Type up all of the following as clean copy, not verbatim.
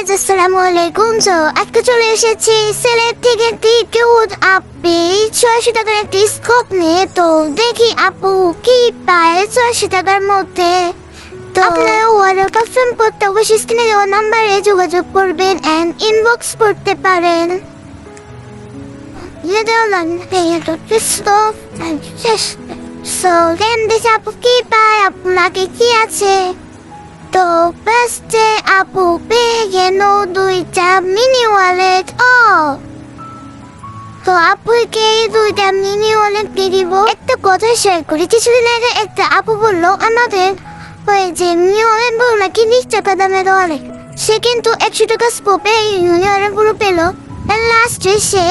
Guys আসসালামু আলাইকুম। তো আজকে চলে এসেছি সিলেট থেকে একটি কিউট আপি 600 টাকার একটি স্কোপ নিয়ে। তো দেখি আপু কি পায় 600 টাকার মধ্যে। তো আপনারা ওয়াটার পারফিউম করতে অবশ্যই স্ক্রিনে দেওয়া নাম্বারে যোগাযোগ করবেন অ্যান্ড ইনবক্স করতে পারেন। দেখি আপু কি পায়, আপনাকে কি আছে। তো ফার্স্টে আপু পেয়ে গেল 2টা মিনি ওয়ালেট। তো আপুকে এই 2টা মিনি ওয়ালেট দিয়ে দিব। একটা কথা শেয়ার করি, কিছুদিন আগে একটা আপু বললো আমাদের ওই যে মিনি ওয়ালেট বলো নাকি 20 টাকা দামের ওয়ালেট, সে কিন্তু 100 টাকা স্কোপে মিনি ওয়ালেট গুলো পেলো। লাস্টে সে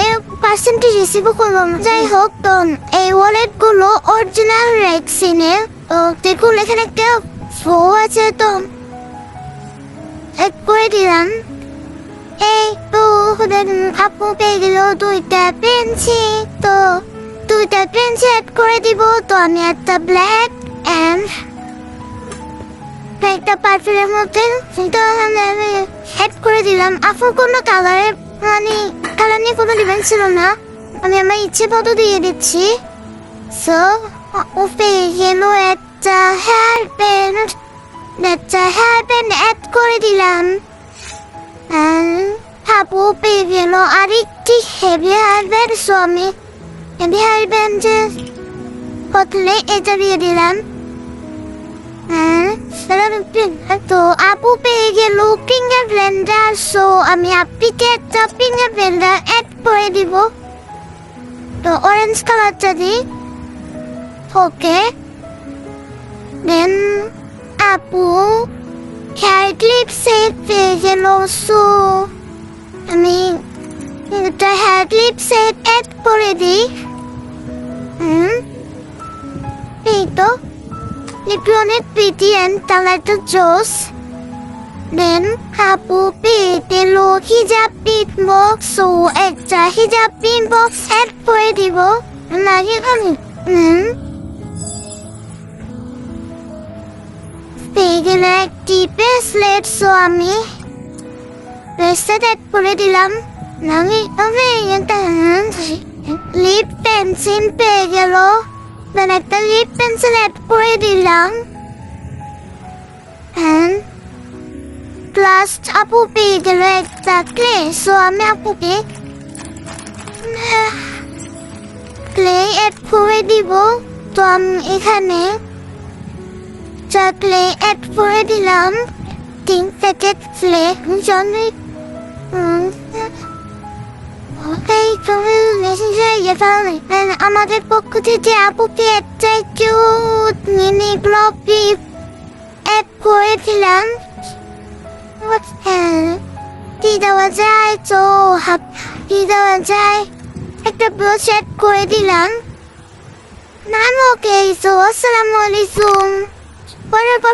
পার্সেন্টেজ রিসিভও করলো না। যাই হোক, তো এই ওয়ালেট গুলো অরিজিনাল রেক্সিনের। তো দেখুন এখানে একটা ফো আছে, তো এক করে দিলাম। এই তো আপু পেয়ে গেল 2টা পেন্সি। তো 2টা পেন্সি অ্যাড করে দিব। তো আমি একটা ব্ল্যাক অ্যান্ড একটা পার্পেলের মধ্যে অ্যাড করে দিলাম। আপু কোনো কালারে মানে কালার নিয়ে কোনো ডিমান্ড ছিল না, আমি আমার ইচ্ছে মতো দিয়ে দিচ্ছি। সো ও পেয়ে গেল একটা হেয়ার ব্যান্ড অ্যাড করে দিলাম। আপু পেয়ে গেল আরেকটি হেভি হেয়ার ব্যান্ড। সো আমি হেভি হেয়ার ব্যান্ডের বদলে এটা দিয়ে দিলাম। তো আপু পেয়ে গেল ফিঙ্গার ব্লেন্ডার। সো আমি আপুকে একটা ফিঙ্গার ব্লেন্ডার অ্যাড করে দিব। তো অরেঞ্জ কালারটা দিই। ওকে, দেন আপু হেয়ার ক্লিপ সেট পেয়ে গেল। সো আমি একটা হেয়ার ক্লিপ সেট অ্যাড করে দিই। এই তো লিপি অনেক প্রিটি অ্যান্ড কালারটা জোস। দেন আপু পেয়ে গেল হিজাব পিন বক্স। সো একটা হিজাব পিন বক্স অ্যাড করে দিব। লাগে আমি পেয়ে গেল একটি ব্রেসলেট। সো আমি ব্রেসলেট অ্যাড করে দিলাম। লিপ পেন্সিল পেয়ে গেল, দেন একটা লিপ পেন্সিল অ্যাড করে দিলাম। প্লাস আপু পেয়ে গেল একটা ক্লে। সো আমি আপুকে ক্লে অ্যাড করে দিব। তো আমি এখানে ক্লে অ্যাড করে দিলাম 3 প্যাকেট ক্লে। আমাদের পক্ষ থেকে আপুকে একটা কিউট মিনি গ্লোবি অ্যাড করে দিলাম। কি দেওয়া যায়, তো কি দেওয়া যায়, একটা ব্রাশ অ্যাড করে দিলাম। নাম ওকে। তো আসসালামু আলাইকুম। পরের পর